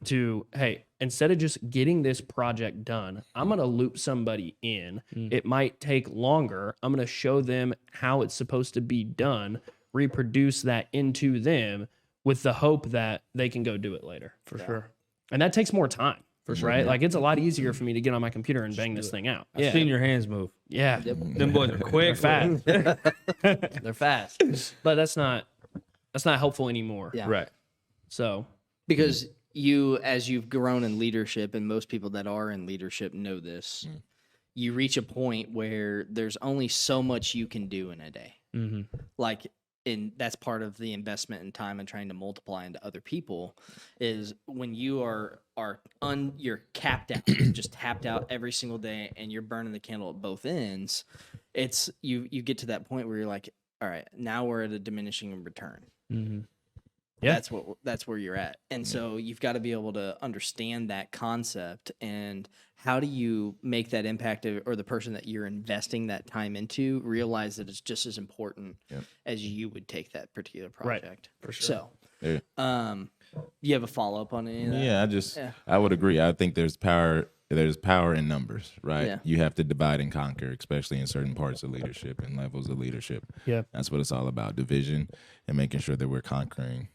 to, hey, instead of just getting this project done, I'm going to loop somebody in. It might take longer. I'm going to show them how it's supposed to be done, reproduce that into them with the hope that they can go do it later. For sure. And that takes more time. For sure. Right? Like, it's a lot easier for me to get on my computer and bang this thing out. I've seen your hands move. Yeah. Them boys are quick. Fast. They're fast. But that's not helpful anymore. Yeah. Right. So Because as you've grown in leadership, and most people that are in leadership know this, you reach a point where there's only so much you can do in a day. Like, and that's part of the investment in time and trying to multiply into other people is when you you're capped out, you're just tapped out every single day and you're burning the candle at both ends. It's you get to that point where you're like, all right, now we're at a diminishing return. Yeah. That's where you're at. And so you've got to be able to understand that concept and how do you make that impact or the person that you're investing that time into realize that it's just as important as you would take that particular project. For sure. So, Yeah. you have a follow up on any of that? Yeah, I would agree. I think there's power in numbers, right? Yeah. You have to divide and conquer, especially in certain parts of leadership and levels of leadership. Yeah. That's what it's all about, division and making sure that we're conquering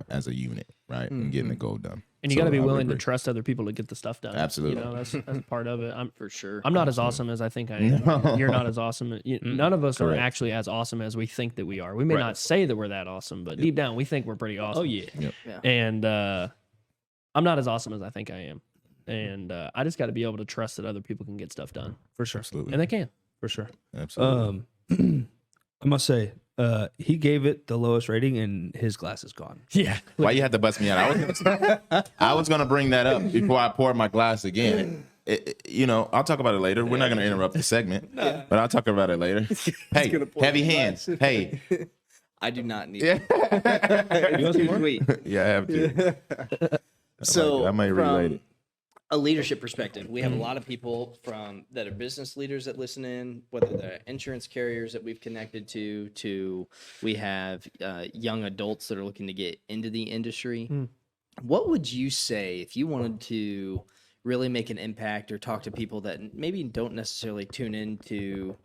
as a unit, right? And getting the goal done. And you So got to be I would willing to agree. trust other people to get the stuff done. Absolutely. That's part of it. For sure. I'm not as awesome as I think I am. You're not as awesome. None of us are Correct. actually as awesome as we think that we are. We may not say that we're that awesome, but deep down we think we're pretty awesome. Oh, yeah. Yep. And I'm not as awesome as I think I am. And I just got to be able to trust that other people can get stuff done. For sure. Absolutely. And they can. For sure. Absolutely. I must say, he gave it the lowest rating and his glass is gone. Yeah. Why you had to bust me out? I was gonna bring that up before I poured my glass again. I'll talk about it later. We're not gonna interrupt the segment, but I'll talk about it later. Hey, heavy hands. Hey, I do not need yeah, You want some more? Sweet. yeah, I have to. So I might relate from it. a leadership perspective, we have a lot of people that are business leaders that listen in, whether they're insurance carriers that we've connected to we have young adults that are looking to get into the industry. What would you say if you wanted to really make an impact or talk to people that maybe don't necessarily tune into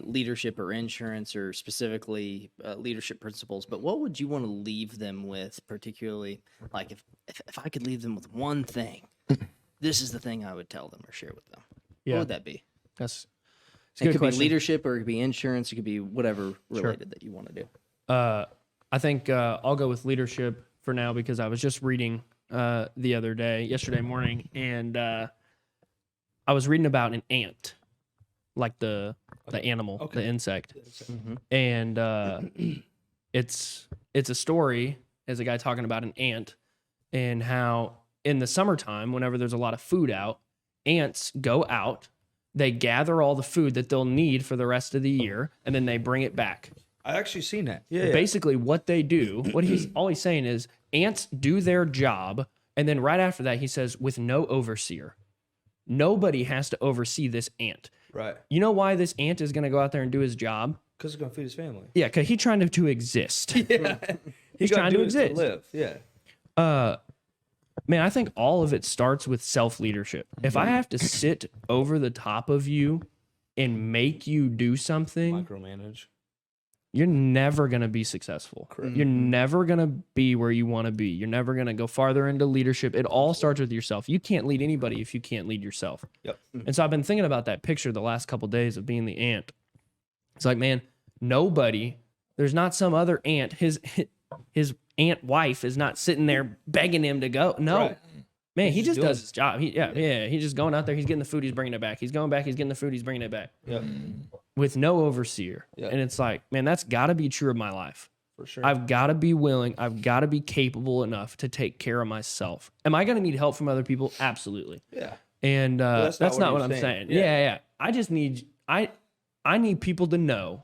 leadership or insurance or specifically leadership principles, but what would you want to leave them with, particularly like if I could leave them with one thing, this is the thing I would tell them or share with them. What would that be? That's It good could question. be leadership or it could be insurance. It could be whatever related that you want to do. I think I'll go with leadership for now because I was just reading yesterday morning, and I was reading about an ant, like the animal, the insect, and it's a story as a guy talking about an ant and how in the summertime, whenever there's a lot of food out, ants go out, they gather all the food that they'll need for the rest of the year, and then they bring it back. I actually seen that. Yeah. Basically, what they do, all he's saying is ants do their job, and then right after that, he says, with no overseer. Nobody has to oversee this ant. Right. You know why this ant is going to go out there and do his job? Because it's gonna feed his family. Yeah, because he's trying to exist. Yeah. He's trying to exist. live. Yeah. Man, I think all of it starts with self-leadership. If I have to sit over the top of you and make you do something, Micromanage. you're never going to be successful. You're never going to be where you want to be. You're never going to go farther into leadership. It all starts with yourself. You can't lead anybody if you can't lead yourself. Yep. And so I've been thinking about that picture the last couple of days of being the ant. It's like, man, there's not some other ant. His ant wife is not sitting there begging him to go. No. Right. Man, he just doing does his job. He's just going out there. He's getting the food. He's bringing it back. He's going back. He's getting the food. He's bringing it back. Yep. With no overseer. Yeah. And it's like, man, that's got to be true of my life. For sure. I've got to be willing. I've got to be capable enough to take care of myself. Am I going to need help from other people? Absolutely. Yeah. And that's that's not not what what you're I'm saying. saying. Yeah. Yeah. I just need, I need people to know,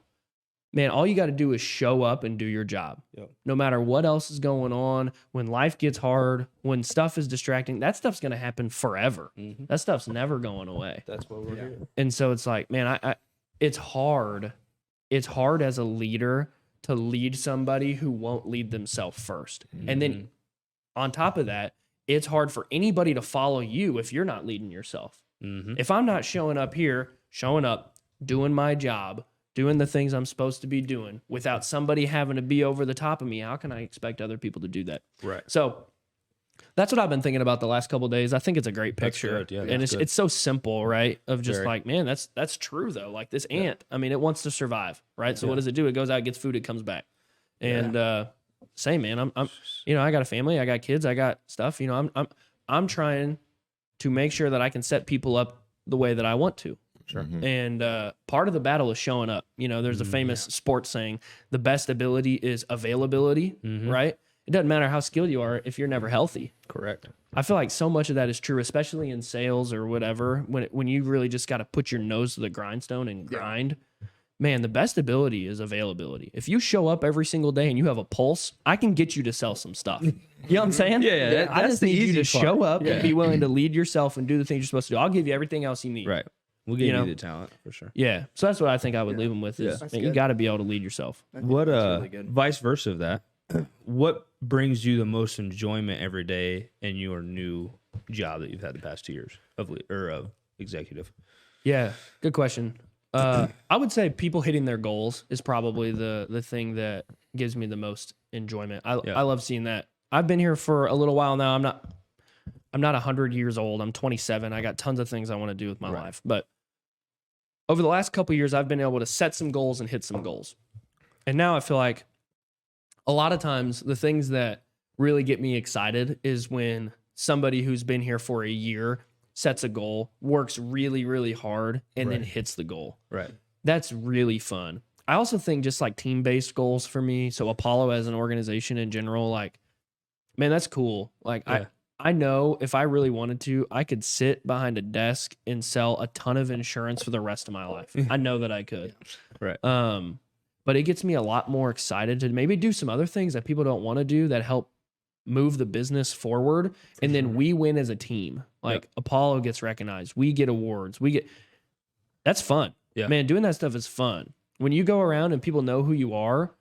man, all you got to do is show up and do your job. Yep. No matter what else is going on, when life gets hard, when stuff is distracting, that stuff's going to happen forever. Mhm. That stuff's never going away. That's what we're doing. And so it's like, man, it's hard. It's hard as a leader to lead somebody who won't lead themselves first. And then on top of that, it's hard for anybody to follow you if you're not leading yourself. Mm-hmm. If I'm not showing up, doing my job, doing the things I'm supposed to be doing without somebody having to be over the top of me, how can I expect other people to do that? Right. So that's what I've been thinking about the last couple of days. I think it's a great That's picture. good. Yeah, and that's good. it's so simple, right? Of just Very. like, man, that's true though. Like this ant, I mean, it wants to survive, right? So what does it do? It goes out, gets food, it comes back. And same, man. I'm I got a family, I got kids, I got stuff. I'm trying to make sure that I can set people up the way that I want to. Sure. And part of the battle is showing up. There's a famous sports saying, the best ability is availability, right? It doesn't matter how skilled you are if you're never healthy. Correct. I feel like so much of that is true, especially in sales or whatever, when you really just got to put your nose to the grindstone and grind. Man, the best ability is availability. If you show up every single day and you have a pulse, I can get you to sell some stuff. You know what I'm saying? Yeah, I that's just the need you easy to part. show up Yeah. and be willing to lead yourself and do the things you're supposed to do. I'll give you everything else you need. Right. We'll give You you, know? the talent for sure. Yeah. So that's what I think I would leave them with is, That's man, you good. got to be able to lead yourself. What really good. vice versa of that? What brings you the most enjoyment every day in your new job that you've had the past 2 years of executive? Yeah, good question. I would say people hitting their goals is probably the thing that gives me the most enjoyment. I love seeing that. I've been here for a little while now. I'm not 100 years old. I'm 27. I got tons of things I want to do with my life. But over the last couple of years, I've been able to set some goals and hit some goals. And now I feel like a lot of times the things that really get me excited is when somebody who's been here for a year sets a goal, works really, really hard, and then hits the goal. Right. That's really fun. I also think just like team-based goals for me, so Apollo as an organization in general, like, man, that's cool. Like Yeah. I know if I really wanted to, I could sit behind a desk and sell a ton of insurance for the rest of my life. I know that I could. Right. But it gets me a lot more excited to maybe do some other things that people don't want to do that help move the business forward. And then we win as a team. Like Apollo gets recognized. We get awards. That's fun. Yeah. Man, doing that stuff is fun. When you go around and people know who you are.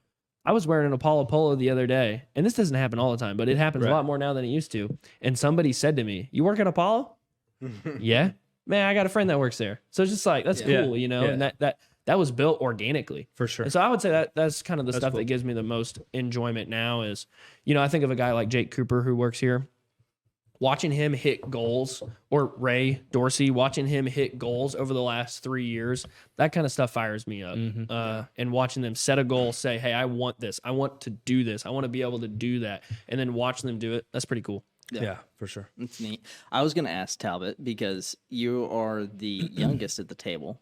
I was wearing an Apollo polo the other day, and this doesn't happen all the time, but it happens a lot more now than it used to. And somebody said to me, "You work at Apollo?" Yeah, man, I got a friend that works there. So it's just like, that's cool, you know, and that was built organically. For sure. And so I would say that's kind of the stuff cool. that gives me the most enjoyment now is, you know, I think of a guy like Jake Cooper who works here. Watching him hit goals, or Ray Dorsey, watching him hit goals over the last 3 years, that kind of stuff fires me up. And watching them set a goal, say, hey, I want this. I want to do this. I want to be able to do that. And then watching them do it, that's pretty cool. Yeah, for sure. It's neat. I was going to ask Talbot, because you are the youngest at the table.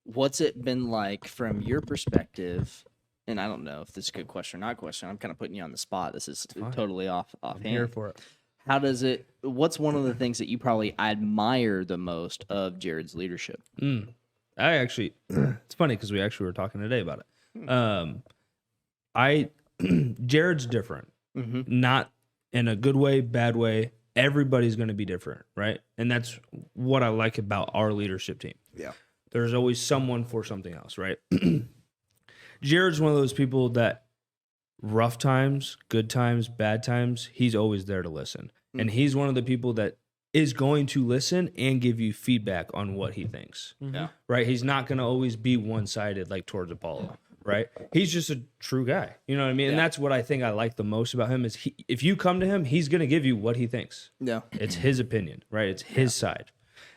What's it been like from your perspective? And I don't know if this is a good question or not question. I'm kind of putting you on the spot. This is totally offhand. Here for it. How does it? What's one of the things that you probably admire the most of Jared's leadership? I actually, it's funny because we actually were talking today about it. Jared's different, not in a good way, bad way. Everybody's going to be different, right? And that's what I like about our leadership team. Yeah. There's always someone for something else, right? Jared's one of those people that rough times, good times, bad times, he's always there to listen. And he's one of the people that is going to listen and give you feedback on what he thinks. Yeah. Right? He's not going to always be one-sided like towards Apollo, right? He's just a true guy. You know what I mean? And that's what I think I like the most about him is if you come to him, he's going to give you what he thinks. Yeah. It's his opinion, right? It's his side.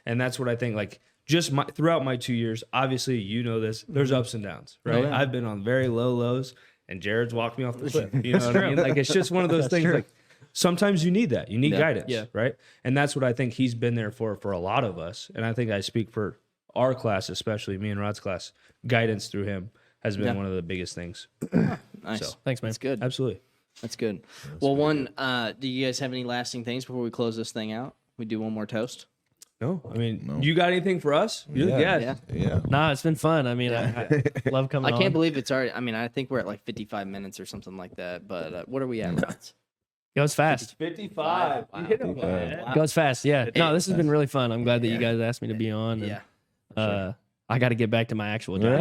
And that's what I think, like, just throughout my 2 years, obviously, you know this, there's ups and downs, right? I've been on very low lows, and Jared's walked me off the cliff. You know what I mean? Like, it's just one of those things, like, sometimes you need that. You need guidance, right? And that's what I think he's been there for a lot of us. And I think I speak for our class, especially me and Rod's class. Guidance through him has been one of the biggest things. Nice. So, Thanks, man. That's good. absolutely. That's good. Do you guys have any lasting things before we close this thing out? We do one more toast. No, I mean, you got anything for us? Yeah. Nah, it's been fun. I mean, I love coming I on. can't believe it's already. I mean, I think we're at like 55 minutes or something like that. But what are we at? Rods? Goes fast. 55. Wow. Goes fast. Yeah. No, this has been really fun. I'm glad that you guys asked me to be on. And, Yeah. I got to get back to my actual job.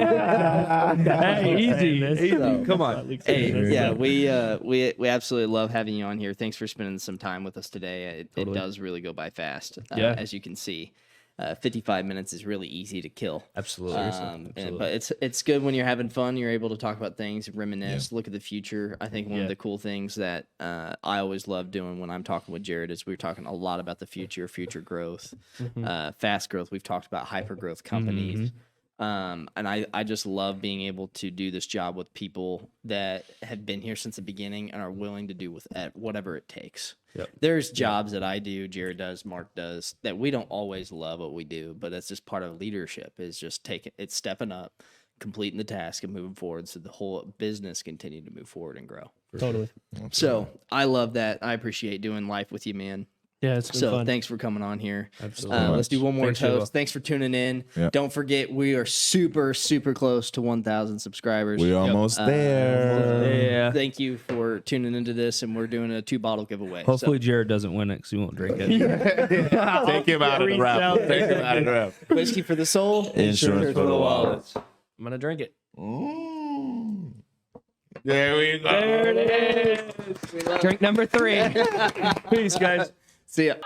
Hey, easy. Come on. Hey, yeah, we absolutely love having you on here. Thanks for spending some time with us today. It does really go by fast, as you can see. 55 minutes is really easy to kill. Absolutely. But it's good when you're having fun. You're able to talk about things, reminisce, look at the future. I think one of the cool things that I always love doing when I'm talking with Jared is we're talking a lot about the future growth, fast growth. We've talked about hyper growth companies. And I just love being able to do this job with people that have been here since the beginning and are willing to do with whatever it takes. Yep. There's jobs that I do, Jared does, Mark does, that we don't always love what we do, but that's just part of leadership is just it's stepping up, completing the task and moving forward so the whole business continue to move forward and grow. Totally. So I love that. I appreciate doing life with you, man. Yeah, it's been fun. Thanks for coming on here. Absolutely. Let's do one more Thanks, toast. Shiva. Thanks for tuning in. Yep. Don't forget, we are super, super close to 1,000 subscribers. We're almost there. Yeah. Thank you for tuning into this, and we're doing a 2-bottle giveaway. Hopefully Jared doesn't win it because he won't drink it. Take him out of the raffle. Take him out of the raffle. So, whiskey for the soul, Insurance for the wallet. I'm going to drink it. There we go. Drink number 3. Peace, guys. See ya.